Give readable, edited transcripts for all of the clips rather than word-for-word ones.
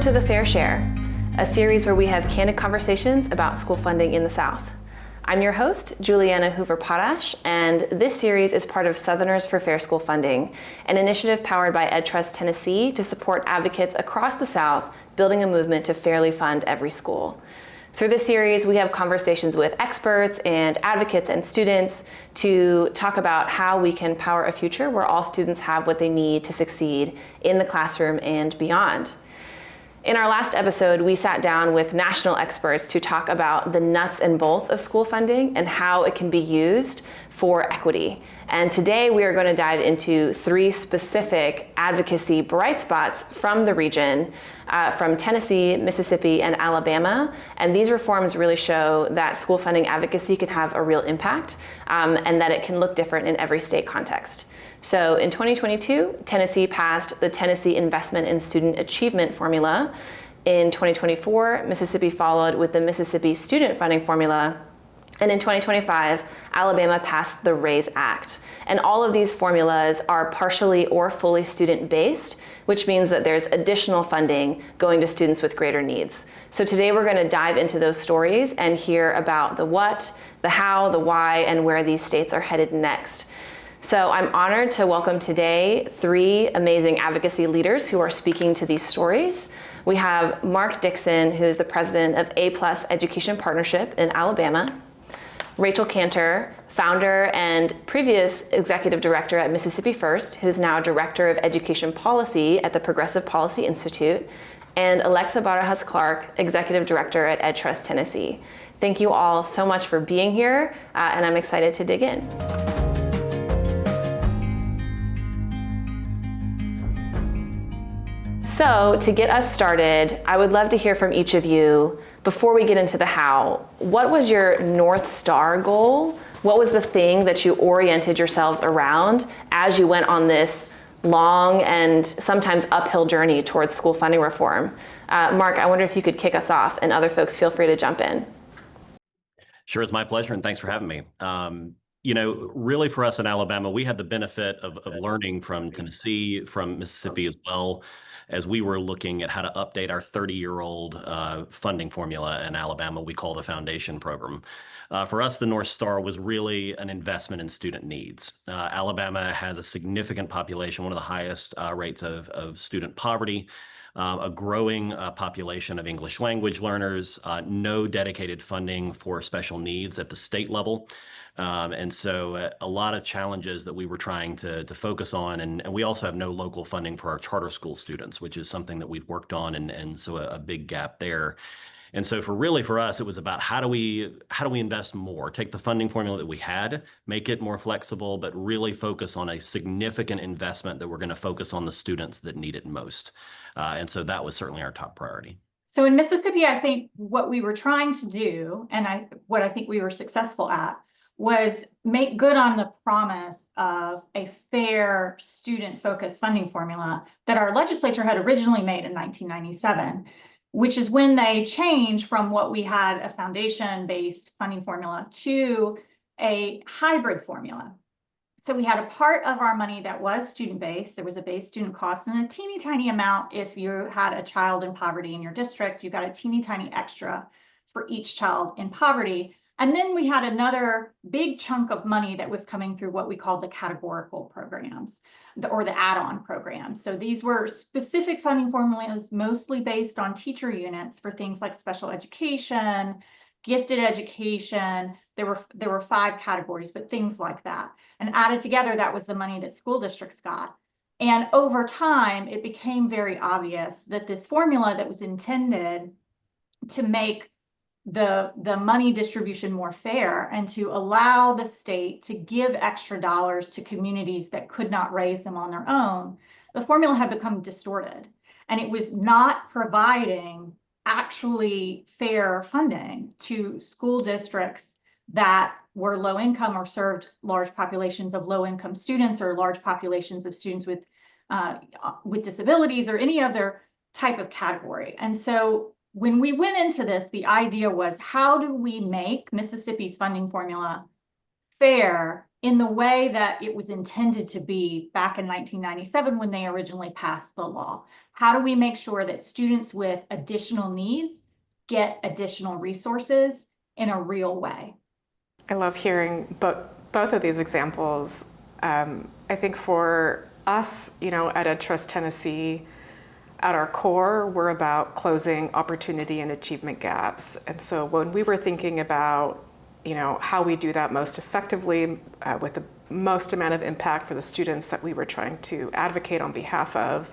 to The Fair Share, a series where we have candid conversations about school funding in the South. I'm your host, Juliana Hoover-Potash, and this series is part of Southerners for Fair School Funding, an initiative powered by EdTrust-Tennessee to support advocates across the South building a movement to fairly fund every school. Through this series, we have conversations with experts and advocates and students to talk about how we can power a future where all students have what they need to succeed in the classroom and beyond. In our last episode, we sat down with national experts to talk about the nuts and bolts of school funding and how it can be used for equity. And today we are going to dive into three specific advocacy bright spots from the region, from Tennessee, Mississippi, and Alabama. And these reforms really show that school funding advocacy can have a real impact and that it can look different in every state context. So in 2022, Tennessee passed the Tennessee Investment in Student Achievement Formula. In 2024, Mississippi followed with the Mississippi Student Funding Formula. And in 2025, Alabama passed the RAISE Act. And all of these formulas are partially or fully student-based, which means that there's additional funding going to students with greater needs. So today we're going to dive into those stories and hear about the what, the how, the why, and where these states are headed next. So I'm honored to welcome today three amazing advocacy leaders who are speaking to these stories. We have Mark Dixon, who is the president of A+ Education Partnership in Alabama. Rachel Cantor, founder and previous executive director at Mississippi First, who's now director of education policy at the Progressive Policy Institute. And Alexa Barajas Clark, executive director at EdTrust-Tennessee. Thank you all so much for being here, and I'm excited to dig in. So to get us started, I would love to hear from each of you, before we get into the how, what was your North Star goal? What was the thing that you oriented yourselves around as you went on this long and sometimes uphill journey towards school funding reform? Mark, I wonder if you could kick us off, and other folks feel free to jump in. Sure, it's my pleasure, and thanks for having me. Really for us in Alabama, we had the benefit of learning from Tennessee, from Mississippi as well, as we were looking at how to update our 30-year-old funding formula in Alabama we call the Foundation Program. For us, the North Star was really an investment in student needs. Alabama has a significant population, one of the highest rates of student poverty, a growing population of English language learners, no dedicated funding for special needs at the state level. And so a lot of challenges that we were trying to focus on. And we also have no local funding for our charter school students, which is something that we've worked on. And so a big gap there. And so for us, it was about how do we invest more, take the funding formula that we had, make it more flexible, but really focus on a significant investment that we're going to focus on the students that need it most. And so that was certainly our top priority. So in Mississippi, I think what we were trying to do, and what I think we were successful at, was make good on the promise of a fair student-focused funding formula that our legislature had originally made in 1997, which is when they changed from what we had, a foundation-based funding formula, to a hybrid formula. So we had a part of our money that was student-based. There was a base student cost and a teeny tiny amount if you had a child in poverty in your district. You got a teeny tiny extra for each child in poverty. And then we had another big chunk of money that was coming through what we called the categorical programs, or the add-on programs. So these were specific funding formulas, mostly based on teacher units for things like special education, gifted education. There were 5 categories, but things like that. And added together, that was the money that school districts got. And over time, it became very obvious that this formula that was intended to make the money distribution more fair and to allow the state to give extra dollars to communities that could not raise them on their own, the formula had become distorted. And it was not providing actually fair funding to school districts that were low income or served large populations of low income students or large populations of students with disabilities or any other type of category. And so when we went into this, the idea was, how do we make Mississippi's funding formula fair in the way that it was intended to be back in 1997 when they originally passed the law? How do we make sure that students with additional needs get additional resources in a real way? I love hearing both of these examples. I think for us, at EdTrust-Tennessee, at our core, we're about closing opportunity and achievement gaps. And so when we were thinking about, how we do that most effectively with the most amount of impact for the students that we were trying to advocate on behalf of,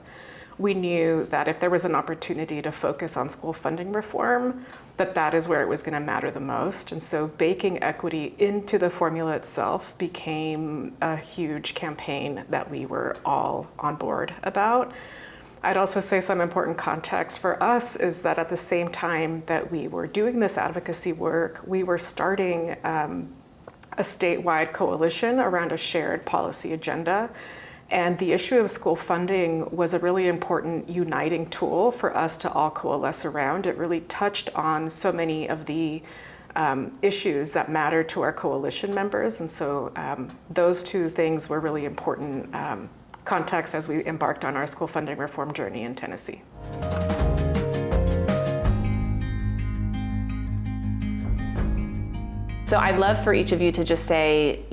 we knew that if there was an opportunity to focus on school funding reform, that is where it was going to matter the most. And so baking equity into the formula itself became a huge campaign that we were all on board about. I'd also say some important context for us is that at the same time that we were doing this advocacy work, we were starting a statewide coalition around a shared policy agenda. And the issue of school funding was a really important uniting tool for us to all coalesce around. It really touched on so many of the issues that matter to our coalition members. And so those two things were really important context as we embarked on our school funding reform journey in Tennessee. So I'd love for each of you to just say,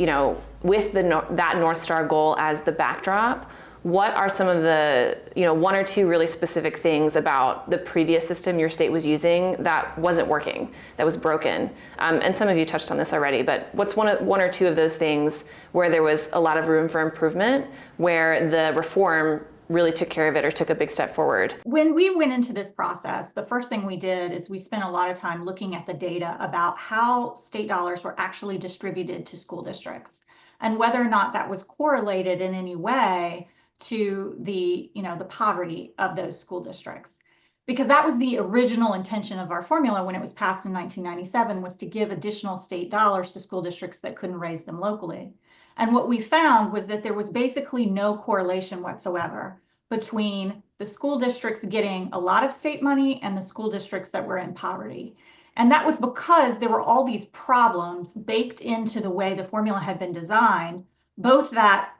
with that North Star goal as the backdrop, what are some of the, one or two really specific things about the previous system your state was using that wasn't working, that was broken? And some of you touched on this already, but what's one or two of those things where there was a lot of room for improvement, where the reform really took care of it or took a big step forward? When we went into this process, the first thing we did is we spent a lot of time looking at the data about how state dollars were actually distributed to school districts and whether or not that was correlated in any way to the poverty of those school districts. Because that was the original intention of our formula when it was passed in 1997, was to give additional state dollars to school districts that couldn't raise them locally. And what we found was that there was basically no correlation whatsoever between the school districts getting a lot of state money and the school districts that were in poverty. And that was because there were all these problems baked into the way the formula had been designed, both that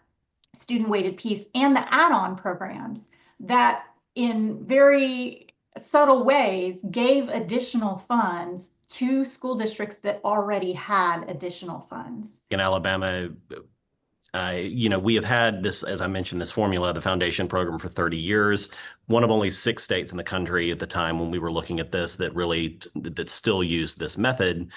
student weighted piece and the add-on programs that in very subtle ways gave additional funds to school districts that already had additional funds. In Alabama, we have had this, as I mentioned, this formula, the foundation program, for 30 years. One of only 6 states in the country at the time when we were looking at this that still used this method.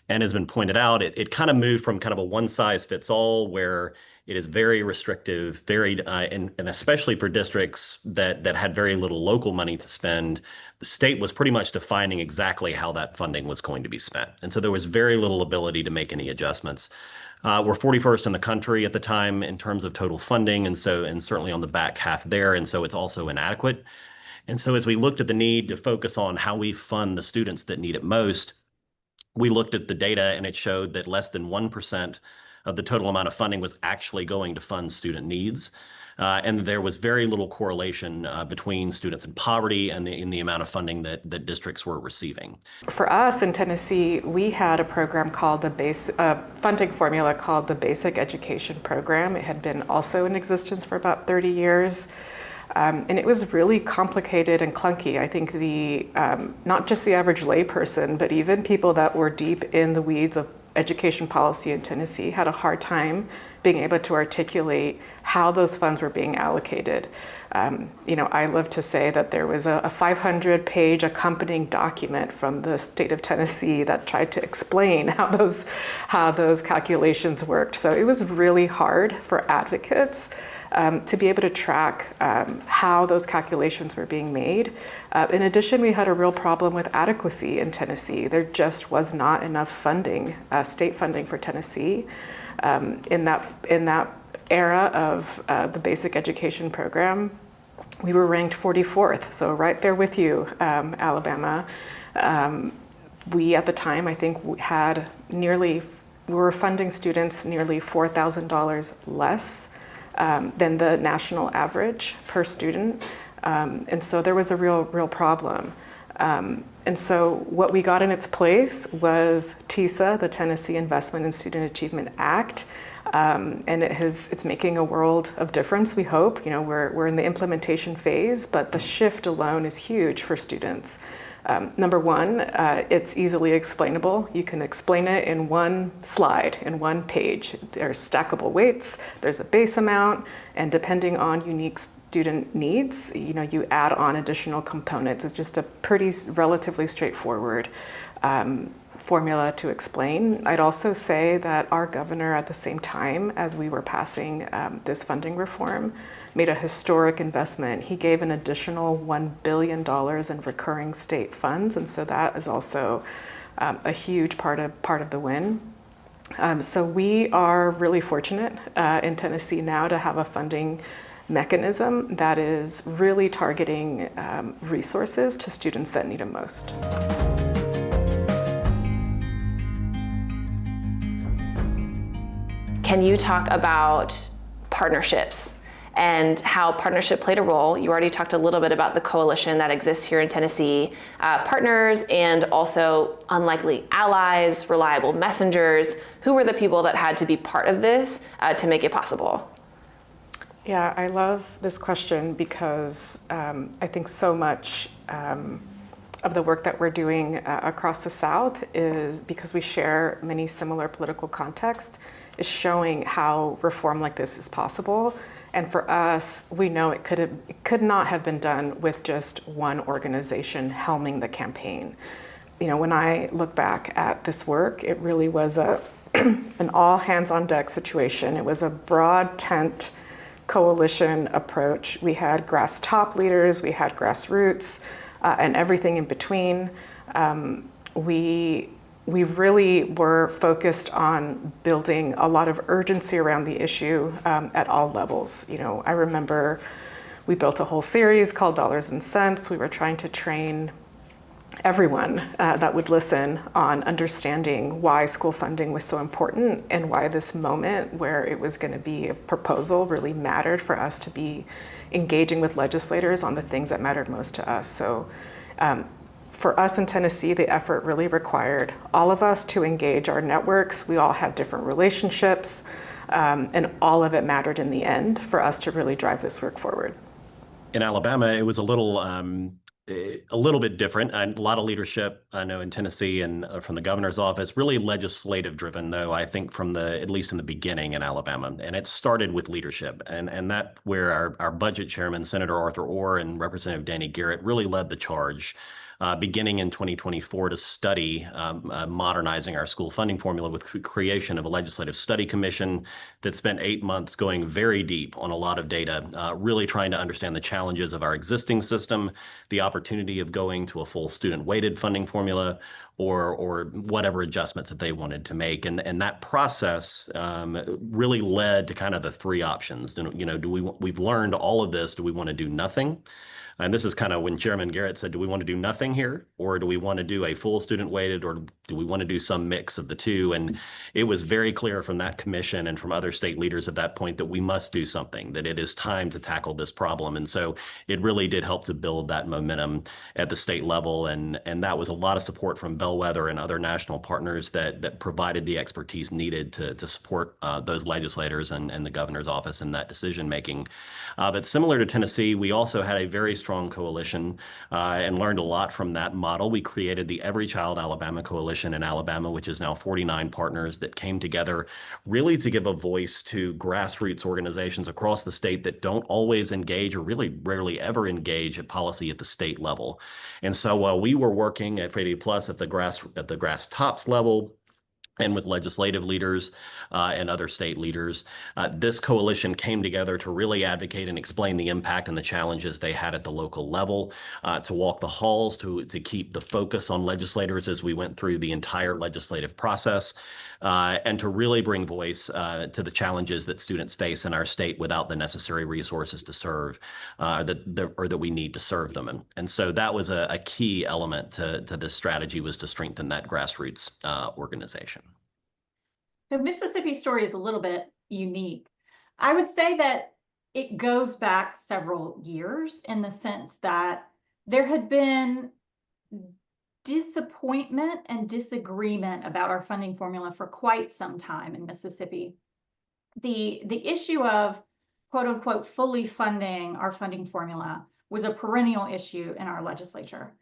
And has been pointed out, it kind of moved from kind of a one-size-fits-all, where it is very restrictive, and especially for districts that had very little local money to spend. The state was pretty much defining exactly how that funding was going to be spent. And so there was very little ability to make any adjustments. We're 41st in the country at the time in terms of total funding, and certainly on the back half there, and so it's also inadequate. And so as we looked at the need to focus on how we fund the students that need it most, we looked at the data, and it showed that less than 1% of the total amount of funding was actually going to fund student needs. And there was very little correlation between students in poverty and in the amount of funding that districts were receiving. For us in Tennessee, we had a program called funding formula called the Basic Education Program. It had been also in existence for about 30 years. And it was really complicated and clunky. I think not just the average layperson, but even people that were deep in the weeds of education policy in Tennessee had a hard time being able to articulate how those funds were being allocated. I love to say that there was a 500-page accompanying document from the state of Tennessee that tried to explain how those calculations worked. So it was really hard for advocates to be able to track how those calculations were being made. In addition, we had a real problem with adequacy in Tennessee. There just was not enough funding, state funding for Tennessee. In that era of the basic education program, we were ranked 44th, so right there with you, Alabama. We, at the time, I think, we were funding students nearly $4,000 less than the national average per student. And so there was a real problem. And so what we got in its place was TISA, the Tennessee Investment in Student Achievement Act. And it's making a world of difference, we hope. We're in the implementation phase, but the shift alone is huge for students. Number one, it's easily explainable. You can explain it in one slide, in one page. There's stackable weights, there's a base amount, and depending on unique student needs, you add on additional components. It's just a pretty relatively straightforward formula to explain. I'd also say that our governor, at the same time as we were passing this funding reform, made a historic investment. He gave an additional $1 billion in recurring state funds, and so that is also a huge part of the win. So we are really fortunate in Tennessee now to have a funding mechanism that is really targeting resources to students that need them most. Can you talk about partnerships and how partnership played a role? You already talked a little bit about the coalition that exists here in Tennessee, partners and also unlikely allies, reliable messengers. Who were the people that had to be part of this to make it possible? Yeah, I love this question because I think so much of the work that we're doing across the South is because we share many similar political contexts, is showing how reform like this is possible. And for us, we know it could not have been done with just one organization helming the campaign. When I look back at this work, it really was an all hands on deck situation. It was a broad tent coalition approach. We had top leaders, we had grassroots, and everything in between. We really were focused on building a lot of urgency around the issue at all levels. I remember we built a whole series called Dollars and Cents. We were trying to train everyone that would listen on understanding why school funding was so important and why this moment where it was going to be a proposal really mattered for us to be engaging with legislators on the things that mattered most to us. So for us in Tennessee, the effort really required all of us to engage our networks. We all had different relationships, and all of it mattered in the end for us to really drive this work forward. In Alabama, it was a little bit different. A lot of leadership, I know, in Tennessee and from the governor's office, really legislative driven, though, I think at least in the beginning in Alabama. And it started with leadership. And that where our budget chairman, Senator Arthur Orr, and Representative Danny Garrett really led the charge. Beginning in 2024 to study modernizing our school funding formula with creation of a legislative study commission that spent 8 months going very deep on a lot of data, really trying to understand the challenges of our existing system, the opportunity of going to a full student weighted funding formula, or whatever adjustments that they wanted to make. And that process really led to kind of the three options. We've learned all of this. Do we want to do nothing? And this is kind of when Chairman Garrett said, do we want to do nothing here? Or do we want to do a full student weighted? Or do we want to do some mix of the two? And it was very clear from that commission and from other state leaders at that point that we must do something, that it is time to tackle this problem. And so it really did help to build that momentum at the state level. And that was a lot of support from Bellwether and other national partners that provided the expertise needed to support those legislators and the governor's office in that decision making. But similar to Tennessee, we also had a very strong coalition and learned a lot from that model. We created the Every Child Alabama Coalition in Alabama, which is now 49 partners that came together really to give a voice to grassroots organizations across the state that don't always engage or really rarely ever engage at policy at the state level. And so while we were working at FAD Plus at the grass tops level, and with legislative leaders and other state leaders, this coalition came together to really advocate and explain the impact and the challenges they had at the local level, to walk the halls, to keep the focus on legislators as we went through the entire legislative process, and to really bring voice to the challenges that students face in our state without the necessary resources to serve, or that we need to serve them. And so that was a key element to this strategy, was to strengthen that grassroots organization. So Mississippi's story is a little bit unique. I would say that it goes back several years in the sense that there had been disappointment and disagreement about our funding formula for quite some time in Mississippi. The issue of quote unquote fully funding our funding formula was a perennial issue in our legislature.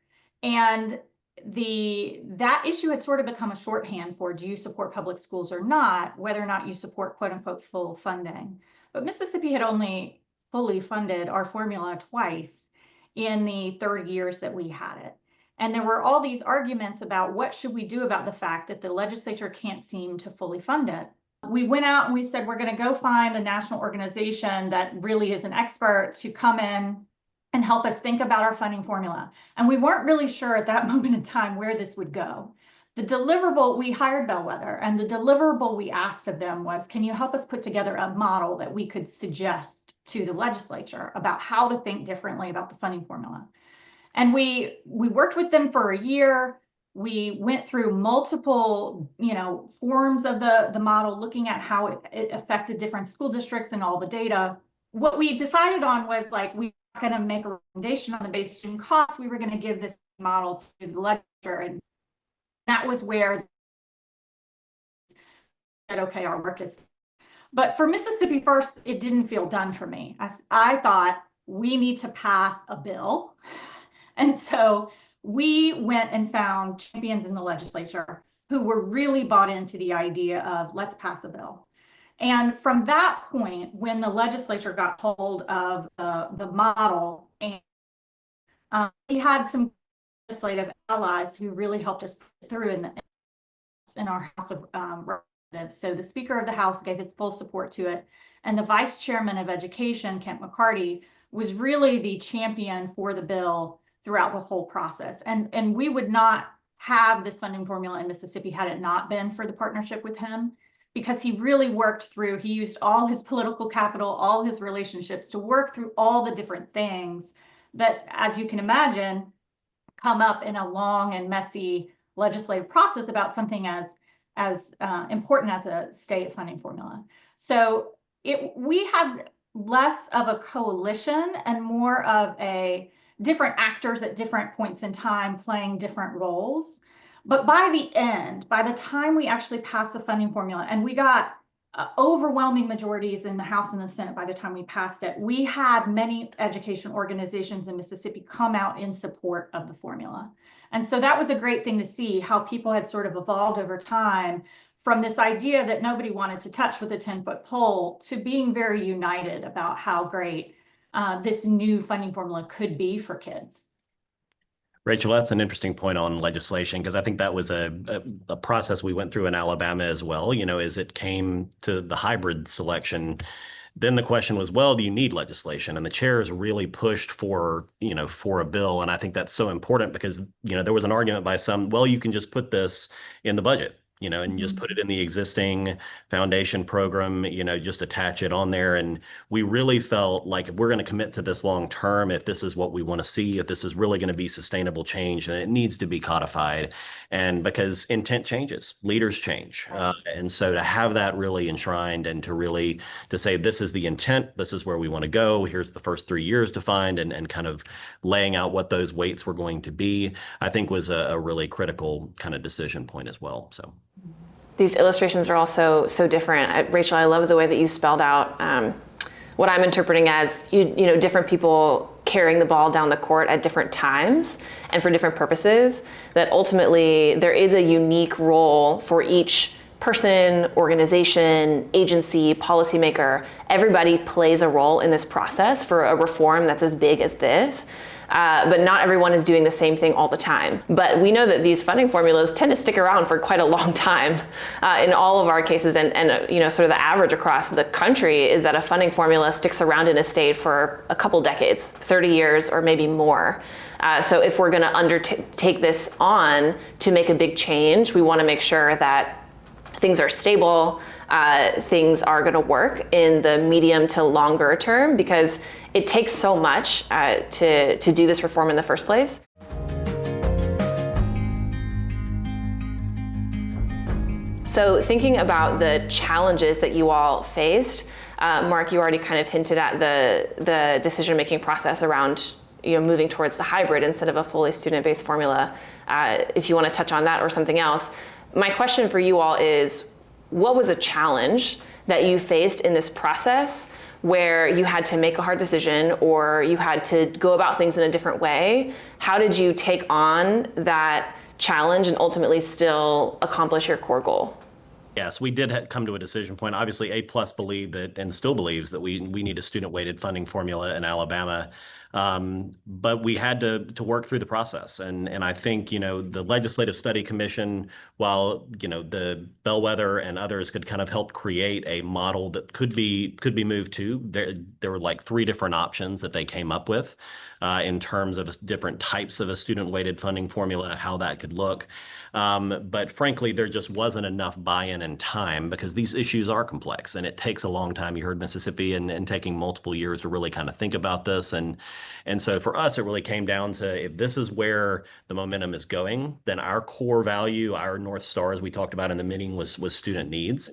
And that issue had sort of become a shorthand for, do you support public schools or not, whether or not you support quote unquote full funding. But Mississippi had only fully funded our formula twice in the 30 years that we had it. And there were all these arguments about what should we do about the fact that the legislature can't seem to fully fund it. We went out and we said, we're going to go find a national organization that really is an expert to come in and help us think about our funding formula. And we weren't really sure at that moment in time where this would go. The deliverable, we hired Bellwether, and the deliverable we asked of them was, can you help us put together a model that we could suggest to the legislature about how to think differently about the funding formula? And we worked with them for a year. We went through multiple, forms of the model, looking at how it affected different school districts and all the data. What we decided on was, like, we were going to make a recommendation on the base student cost. We were going to give this model to the legislature, and that was where said, okay, our work is. But for Mississippi First, it didn't feel done for me. I thought we need to pass a bill. And so we went and found champions in the legislature who were really bought into the idea of, let's pass a bill. And from that point, when the legislature got hold of the model, and we had some legislative allies who really helped us put it through in our House of Representatives. So the Speaker of the House gave his full support to it, and the Vice Chairman of Education, Kent McCarty, was really the champion for the bill throughout the whole process. And we would not have this funding formula in Mississippi had it not been for the partnership with him, because he really worked through, he used all his political capital, all his relationships to work through all the different things that, as you can imagine, come up in a long and messy legislative process about something as important as a state funding formula. So we had less of a coalition and more of a different actors at different points in time playing different roles. But by the end, by the time we actually passed the funding formula, and we got overwhelming majorities in the House and the Senate by the time we passed it, we had many education organizations in Mississippi come out in support of the formula. And so that was a great thing to see, how people had sort of evolved over time from this idea that nobody wanted to touch with a 10-foot pole to being very united about how great this new funding formula could be for kids. Rachel, that's an interesting point on legislation, because I think that was a process we went through in Alabama as well. As it came to the hybrid selection, then the question was, well, do you need legislation? And the chairs really pushed for a bill. And I think that's so important because, there was an argument by some, well, you can just put this in the budget. And just put it in the existing foundation program, just attach it on there. And we really felt like if we're going to commit to this long term, if this is what we want to see, if this is really going to be sustainable change, then it needs to be codified. And because intent changes, leaders change. And so to have that really enshrined and to say, this is the intent, this is where we want to go, here's the first 3 years defined, and kind of laying out what those weights were going to be, I think was a really critical kind of decision point as well. So. These illustrations are also so different. Rachel, I love the way that you spelled out what I'm interpreting as different people carrying the ball down the court at different times and for different purposes, that ultimately there is a unique role for each person, organization, agency, policymaker. Everybody plays a role in this process for a reform that's as big as this. But not everyone is doing the same thing all the time. But we know that these funding formulas tend to stick around for quite a long time in all of our cases, and sort of the average across the country is that a funding formula sticks around in a state for a couple decades, 30 years or maybe more. So if we're going to undertake this on to make a big change, we want to make sure that things are stable, things are going to work in the medium to longer term, because it takes so much to do this reform in the first place. So thinking about the challenges that you all faced, Mark, you already kind of hinted at the decision-making process around moving towards the hybrid instead of a fully student-based formula. If you want to touch on that or something else. My question for you all is, what was a challenge that you faced in this process where you had to make a hard decision or you had to go about things in a different way? How did you take on that challenge and ultimately still accomplish your core goal? Yes, we did come to a decision point. Obviously, A+ believed that and still believes that we need a student-weighted funding formula in Alabama. But we had to work through the process. And I think, the Legislative Study Commission, while, the Bellwether and others could kind of help create a model that could be moved to, there were like 3 different options that they came up with in terms of different types of a student-weighted funding formula, how that could look. But frankly, there just wasn't enough buy-in and time because these issues are complex and it takes a long time. You heard Mississippi and taking multiple years to really kind of think about this. And so for us, it really came down to, if this is where the momentum is going, then our core value, our North Star, as we talked about in the meeting, was student needs.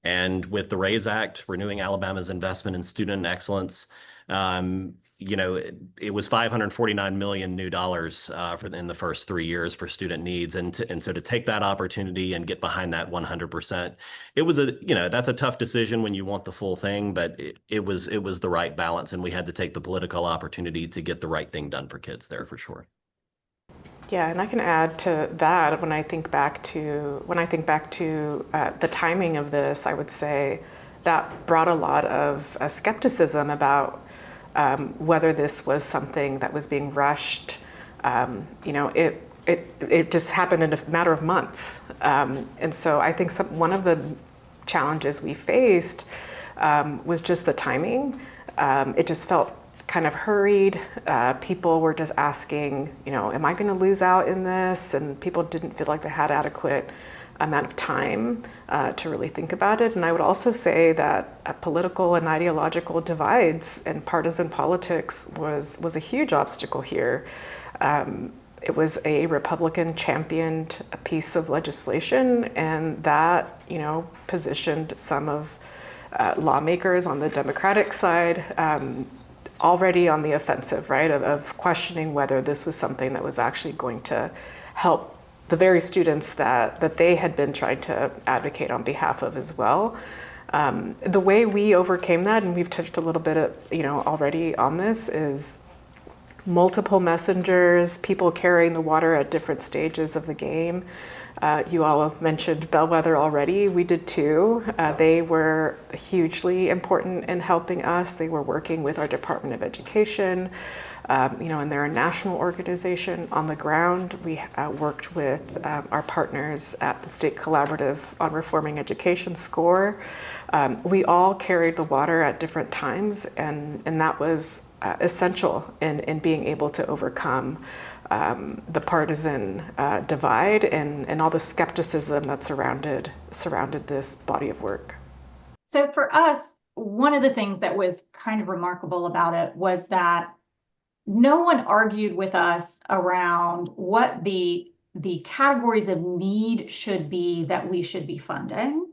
And with the RAISE Act, renewing Alabama's investment in student excellence, it was $549 million new dollars in the first 3 years for student needs, and so to take that opportunity and get behind that 100%, it was that's a tough decision when you want the full thing, but it was the right balance, and we had to take the political opportunity to get the right thing done for kids there for sure. Yeah, and I can add to that. When I think back to the timing of this, I would say that brought a lot of skepticism about whether this was something that was being rushed. It just happened in a matter of months. And so I think one of the challenges we faced was just the timing. It just felt kind of hurried. People were just asking, am I going to lose out in this? And people didn't feel like they had adequate amount of time to really think about it. And I would also say that political and ideological divides and partisan politics was a huge obstacle here. It was a Republican championed piece of legislation, and that positioned some of lawmakers on the Democratic side already on the offensive, right, of questioning whether this was something that was actually going to help the very students that they had been trying to advocate on behalf of as well. The way we overcame that, and we've touched a little bit already on this, is multiple messengers, people carrying the water at different stages of the game. You all have mentioned Bellwether already. We did too. They were hugely important in helping us. They were working with our Department of Education, and they're a national organization on the ground. We worked with our partners at the State Collaborative on Reforming Education, SCORE. We all carried the water at different times, and that was essential in being able to overcome the partisan divide and all the skepticism that surrounded this body of work. So for us, one of the things that was kind of remarkable about it was that no one argued with us around what the categories of need should be that we should be funding.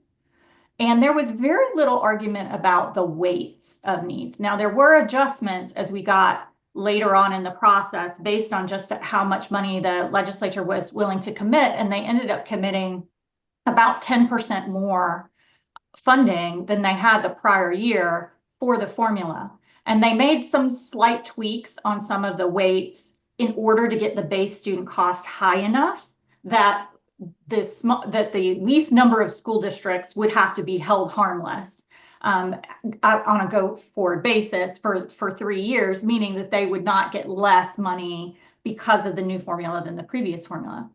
And there was very little argument about the weights of needs. Now, there were adjustments as we got later on in the process based on just how much money the legislature was willing to commit, and they ended up committing about 10% more funding than they had the prior year for the formula. And they made some slight tweaks on some of the weights in order to get the base student cost high enough that the least number of school districts would have to be held harmless on a go-forward basis for 3 years, meaning that they would not get less money because of the new formula than the previous formula.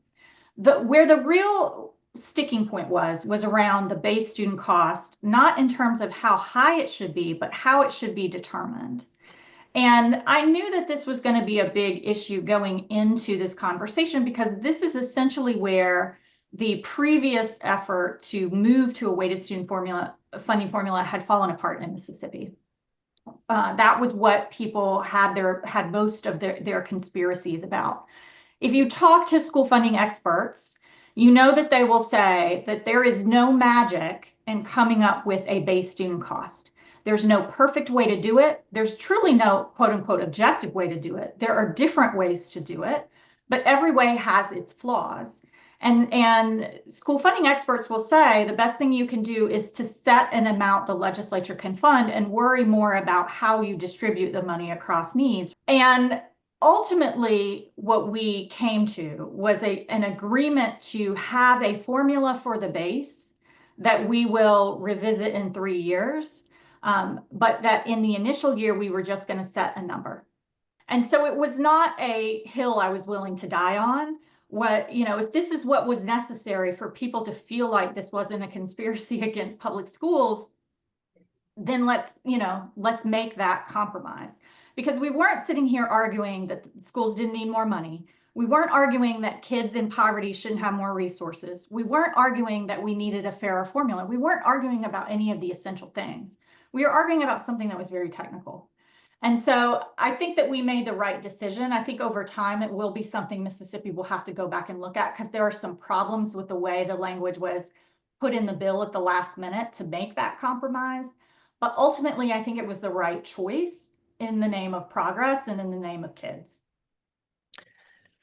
Where the real sticking point was around the base student cost, not in terms of how high it should be, but how it should be determined. And I knew that this was going to be a big issue going into this conversation, because this is essentially where the previous effort to move to a weighted student funding formula had fallen apart in Mississippi. That was what people had most of their conspiracies about. If you talk to school funding experts, you know that they will say that there is no magic in coming up with a base student cost. There's no perfect way to do it. There's truly no quote unquote objective way to do it. There are different ways to do it, but every way has its flaws. And school funding experts will say the best thing you can do is to set an amount the legislature can fund and worry more about how you distribute the money across needs. And ultimately, what we came to was an agreement to have a formula for the base that we will revisit in 3 years, but that in the initial year, we were just going to set a number. And so it was not a hill I was willing to die on. If this is what was necessary for people to feel like this wasn't a conspiracy against public schools, then let's make that compromise. Because we weren't sitting here arguing that schools didn't need more money. We weren't arguing that kids in poverty shouldn't have more resources. We weren't arguing that we needed a fairer formula. We weren't arguing about any of the essential things. We were arguing about something that was very technical. And so I think that we made the right decision. I think over time, it will be something Mississippi will have to go back and look at because there are some problems with the way the language was put in the bill at the last minute to make that compromise. But ultimately, I think it was the right choice in the name of progress and in the name of kids.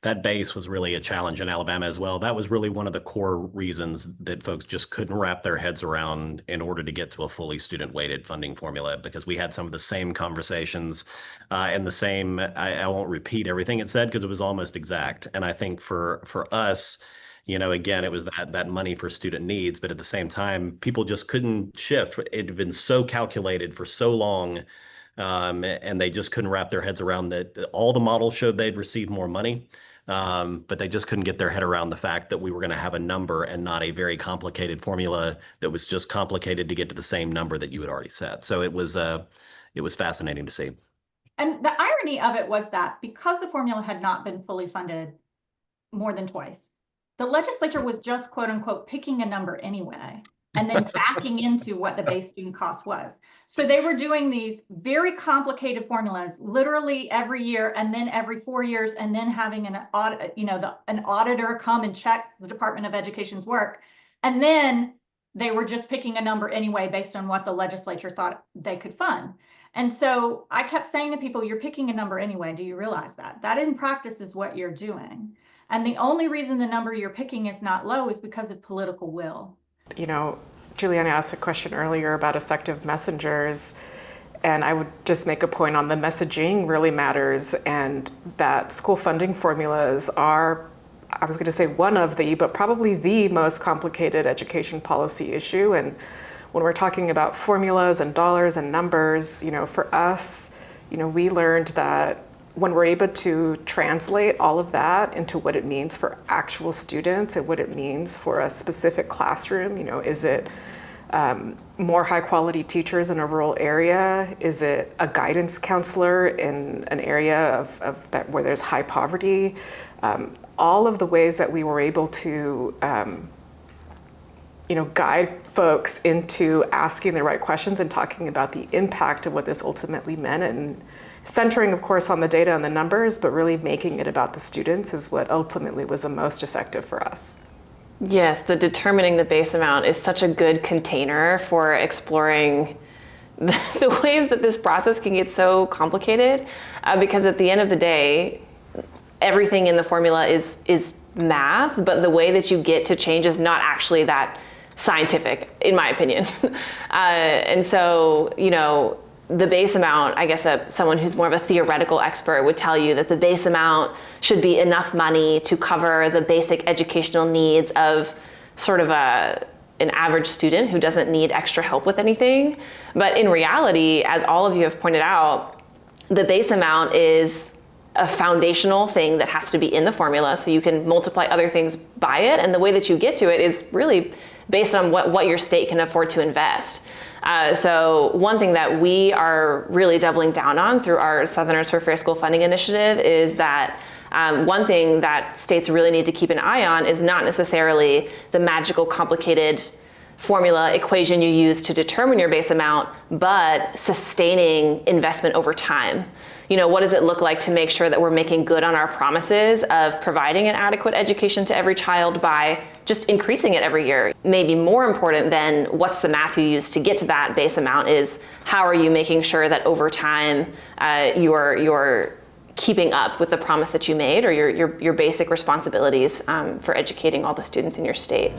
That base was really a challenge in Alabama as well. That was really one of the core reasons that folks just couldn't wrap their heads around in order to get to a fully student-weighted funding formula, because we had some of the same conversations and the same, I won't repeat everything it said because it was almost exact. And I think for us, again, it was that money for student needs, but at the same time, people just couldn't shift. It had been so calculated for so long, and they just couldn't wrap their heads around that. All the models showed they'd receive more money. But they just couldn't get their head around the fact that we were going to have a number and not a very complicated formula that was just complicated to get to the same number that you had already set. So it was fascinating to see. And the irony of it was that because the formula had not been fully funded more than twice, the legislature was just quote unquote picking a number anyway, and then backing into what the base student cost was. So they were doing these very complicated formulas literally every year and then every 4 years, and then having an auditor come and check the Department of Education's work. And then they were just picking a number anyway based on what the legislature thought they could fund. And so I kept saying to people, you're picking a number anyway. Do you realize that? That in practice is what you're doing. And the only reason the number you're picking is not low is because of political will. Juliana asked a question earlier about effective messengers, and I would just make a point on the messaging really matters, and that school funding formulas are, I was going to say one of the, but probably the most complicated education policy issue. And when we're talking about formulas and dollars and numbers, for us, we learned that when we're able to translate all of that into what it means for actual students and what it means for a specific classroom, is it more high quality teachers in a rural area? Is it a guidance counselor in an area of that where there's high poverty? All of the ways that we were able to guide folks into asking the right questions and talking about the impact of what this ultimately meant, and centering, of course, on the data and the numbers, but really making it about the students is what ultimately was the most effective for us. Yes, determining the base amount is such a good container for exploring the ways that this process can get so complicated, because at the end of the day, everything in the formula is math, but the way that you get to change is not actually that scientific, in my opinion. And so, the base amount, I guess someone who's more of a theoretical expert would tell you that the base amount should be enough money to cover the basic educational needs of sort of an average student who doesn't need extra help with anything. But in reality, as all of you have pointed out, the base amount is a foundational thing that has to be in the formula, so you can multiply other things by it. And the way that you get to it is really based on what your state can afford to invest. So one thing that we are really doubling down on through our Southerners for Fair School Funding initiative is that one thing that states really need to keep an eye on is not necessarily the magical, complicated formula equation you use to determine your base amount, but sustaining investment over time. What does it look like to make sure that we're making good on our promises of providing an adequate education to every child by just increasing it every year? Maybe more important than what's the math you use to get to that base amount is how are you making sure that over time you're keeping up with the promise that you made, or your basic responsibilities for educating all the students in your state.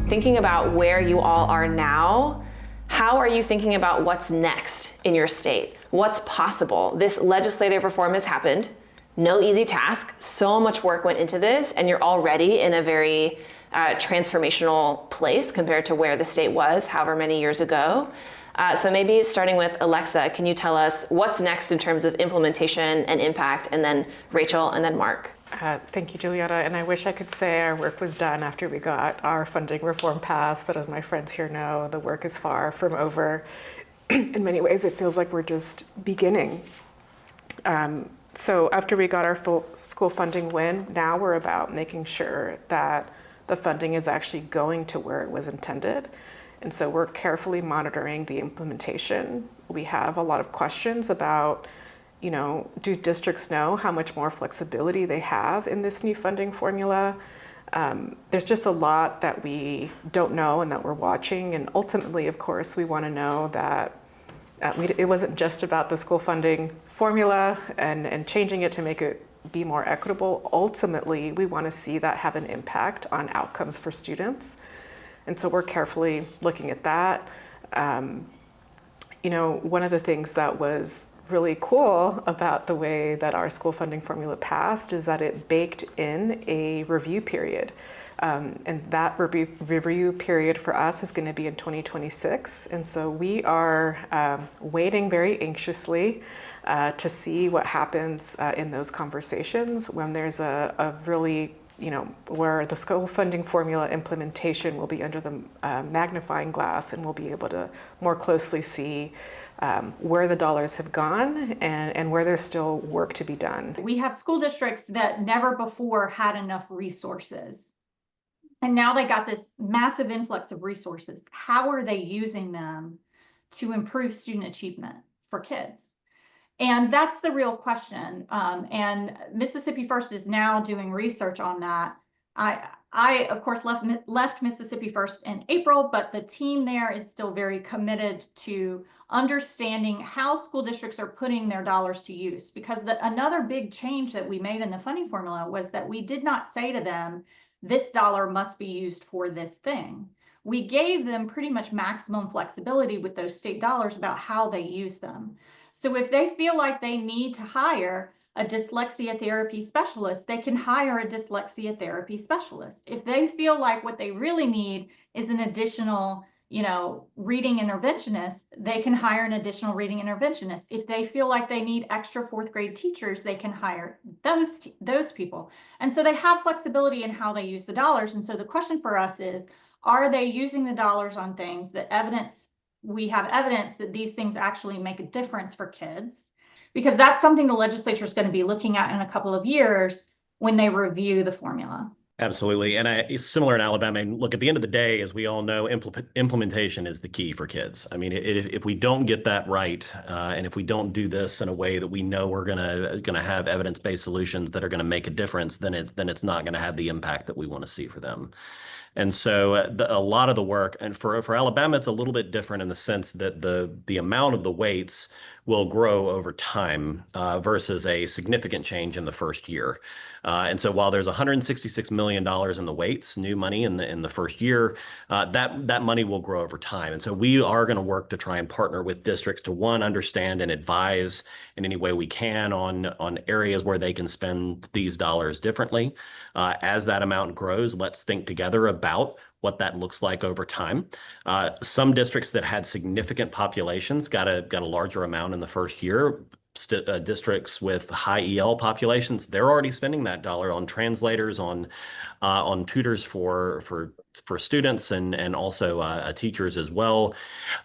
Thinking about where you all are now, how are you thinking about what's next in your state? What's possible? This legislative reform has happened. No easy task. So much work went into this, and you're already in a very transformational place compared to where the state was however many years ago. So maybe starting with Alexa, can you tell us what's next in terms of implementation and impact, and then Rachel, and then Mark? Thank you, Julietta. And I wish I could say our work was done after we got our funding reform passed, but as my friends here know, the work is far from over. In many ways, it feels like we're just beginning. So after we got our full school funding win, now we're about making sure that the funding is actually going to where it was intended. And so we're carefully monitoring the implementation. We have a lot of questions about, do districts know how much more flexibility they have in this new funding formula? There's just a lot that we don't know and that we're watching. And ultimately, of course, we want to know that it wasn't just about the school funding formula and changing it to make it be more equitable. Ultimately, we want to see that have an impact on outcomes for students. And so we're carefully looking at that. One of the things that was really cool about the way that our school funding formula passed is that it baked in a review period. And that review period for us is going to be in 2026. And so we are waiting very anxiously to see what happens in those conversations when there's a really, where the school funding formula implementation will be under the magnifying glass, and we'll be able to more closely see where the dollars have gone and where there's still work to be done. We have school districts that never before had enough resources. And now they got this massive influx of resources. How are they using them to improve student achievement for kids? And that's the real question. And Mississippi First is now doing research on that. I of course left Mississippi First in April, but the team there is still very committed to understanding how school districts are putting their dollars to use. Because another big change that we made in the funding formula was that we did not say to them, this dollar must be used for this thing. We gave them pretty much maximum flexibility with those state dollars about how they use them. So if they feel like they need to hire a dyslexia therapy specialist, they can hire a dyslexia therapy specialist. If they feel like what they really need is an additional, reading interventionist, they can hire an additional reading interventionist. If they feel like they need extra fourth grade teachers, they can hire those people. And so they have flexibility in how they use the dollars. And so the question for us is, are they using the dollars on things that we have evidence that these things actually make a difference for kids? Because that's something the legislature is going to be looking at in a couple of years when they review the formula. Absolutely. And similar in Alabama, and look, at the end of the day, as we all know, implementation is the key for kids. I mean, if we don't get that right, and if we don't do this in a way that we know we're gonna have evidence-based solutions that are going to make a difference, then it's not going to have the impact that we want to see for them. And so a lot of the work, and for Alabama, it's a little bit different in the sense that the amount of the weights will grow over time versus a significant change in the first year. And so while there's $166 million in the weights, new money in the first year, that money will grow over time. And so we are going to work to try and partner with districts to, one, understand and advise in any way we can on areas where they can spend these dollars differently. As that amount grows, let's think together about what that looks like over time. Some districts that had significant populations got a larger amount in the first year. districts with high EL populations, they're already spending that dollar on translators, on tutors for students, and also teachers as well.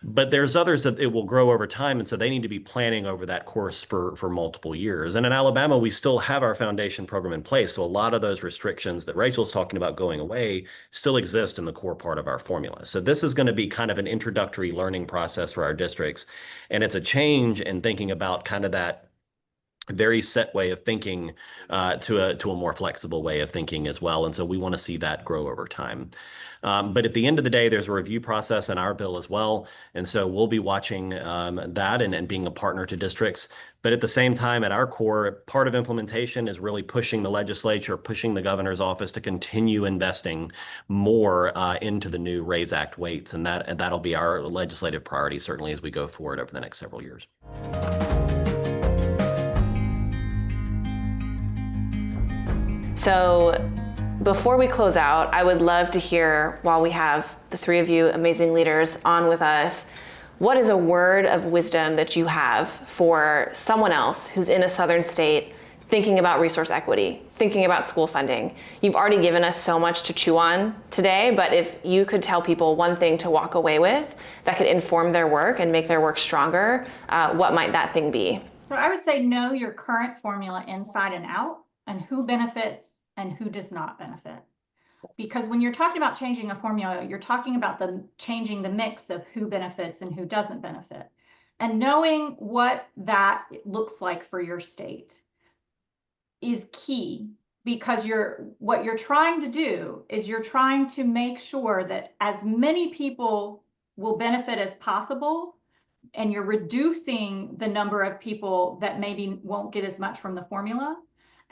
But there's others that it will grow over time, and so they need to be planning over that course for multiple years. And in Alabama, we still have our foundation program in place, so a lot of those restrictions that Rachel's talking about going away still exist in the core part of our formula. So this is going to be kind of an introductory learning process for our districts, and it's a change in thinking about kind of that very set way of thinking to a more flexible way of thinking as well. And so we want to see that grow over time. But at the end of the day, there's a review process in our bill as well. And so we'll be watching that and being a partner to districts. But at the same time, at our core, part of implementation is really pushing the legislature, pushing the governor's office to continue investing more into the new RAISE Act weights. And that'll be our legislative priority, certainly as we go forward over the next several years. So before we close out, I would love to hear, while we have the three of you amazing leaders on with us, what is a word of wisdom that you have for someone else who's in a southern state thinking about resource equity, thinking about school funding? You've already given us so much to chew on today, but if you could tell people one thing to walk away with that could inform their work and make their work stronger, what might that thing be? So I would say know your current formula inside and out, and who benefits and who does not benefit. Because when you're talking about changing a formula, you're talking about changing the mix of who benefits and who doesn't benefit. And knowing what that looks like for your state is key, because what you're trying to do is you're trying to make sure that as many people will benefit as possible, and you're reducing the number of people that maybe won't get as much from the formula.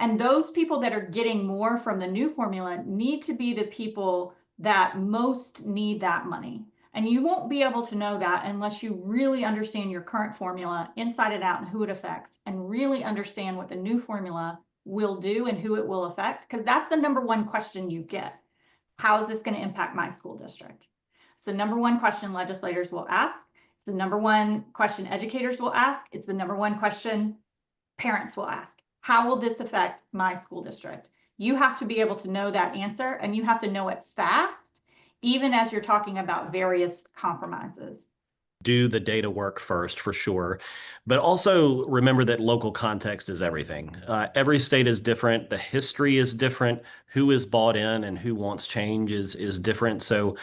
And those people that are getting more from the new formula need to be the people that most need that money. And you won't be able to know that unless you really understand your current formula inside and out and who it affects, and really understand what the new formula will do and who it will affect, because that's the number one question you get. How is this going to impact my school district? It's the number one question legislators will ask. It's the number one question educators will ask. It's the number one question parents will ask. How will this affect my school district? You have to be able to know that answer, and you have to know it fast, even as you're talking about various compromises. Do the data work first, for sure. But also remember that local context is everything. Every state is different. The history is different. Who is bought in and who wants change is different. So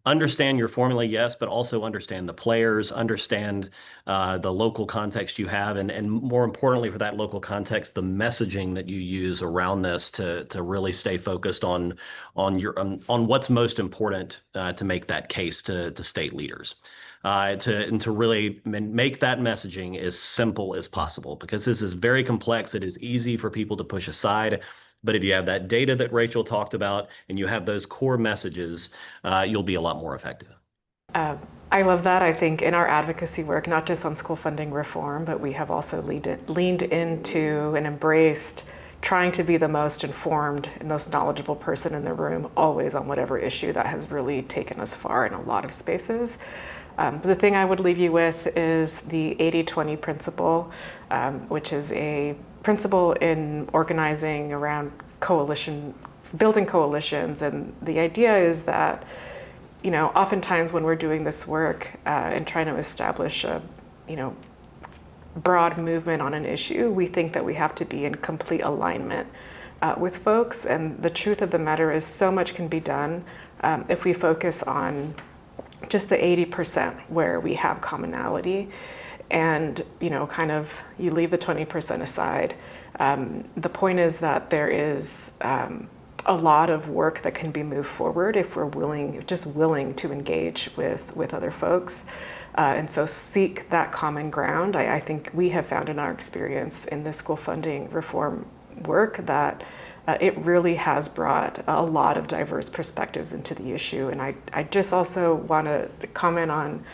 understand your formula, yes, but also understand the players, understand the local context you have, and more importantly for that local context, the messaging that you use around this to really stay focused on what's most important to make that case to state leaders. To really make that messaging as simple as possible, because this is very complex. It is easy for people to push aside. But if you have that data that Rachel talked about and you have those core messages, you'll be a lot more effective. I love that. I think in our advocacy work, not just on school funding reform, but we have also leaned into and embraced trying to be the most informed and most knowledgeable person in the room, always on whatever issue that has really taken us far in a lot of spaces. The thing I would leave you with is the 80-20 principle, which is a principle in organizing around building coalitions. And the idea is that, oftentimes when we're doing this work and trying to establish a, broad movement on an issue, we think that we have to be in complete alignment with folks. And the truth of the matter is so much can be done if we focus on just the 80% where we have commonality, and you leave the 20% aside. The point is that there is a lot of work that can be moved forward if we're willing to engage with other folks, and so seek that common ground. I think we have found in our experience in the school funding reform work that it really has brought a lot of diverse perspectives into the issue. And I just also want to comment on,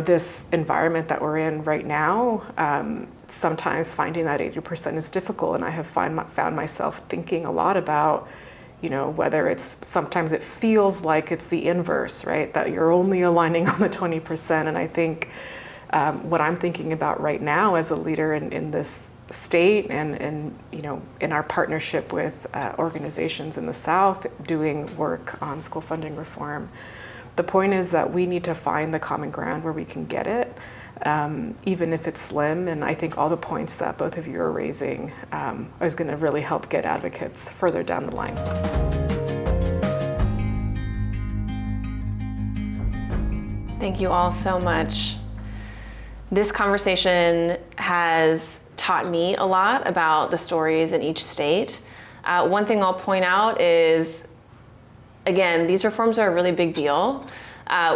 this environment that we're in right now. Sometimes finding that 80% is difficult, and I have found myself thinking a lot about, whether sometimes it feels like it's the inverse, right? That you're only aligning on the 20%. And I think What I'm thinking about right now as a leader in this state and in our partnership with organizations in the South doing work on school funding reform, the point is that we need to find the common ground where we can get it, even if it's slim. And I think all the points that both of you are raising is going to really help get advocates further down the line. Thank you all so much. This conversation has taught me a lot about the stories in each state. One thing I'll point out is, again, these reforms are a really big deal.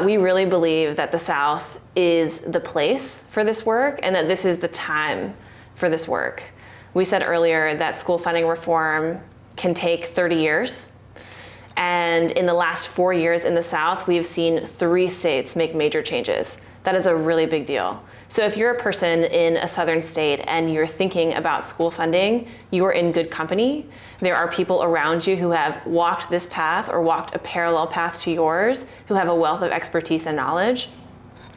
We really believe that the South is the place for this work and that this is the time for this work. We said earlier that school funding reform can take 30 years. And in the last 4 years in the South, we've seen 3 states make major changes. That is a really big deal. So if you're a person in a southern state and you're thinking about school funding, you're in good company. There are people around you who have walked this path or walked a parallel path to yours, who have a wealth of expertise and knowledge.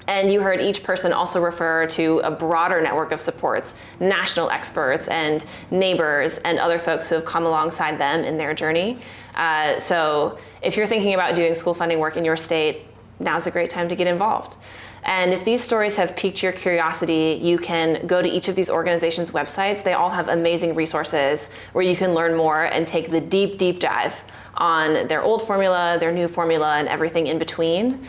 And you heard each person also refer to a broader network of supports, national experts and neighbors and other folks who have come alongside them in their journey. So if you're thinking about doing school funding work in your state, now's a great time to get involved. And if these stories have piqued your curiosity, you can go to each of these organizations' websites. They all have amazing resources where you can learn more and take the deep, deep dive on their old formula, their new formula, and everything in between.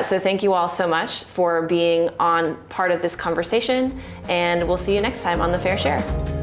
So thank you all so much for being on part of this conversation, and we'll see you next time on The Fair Share.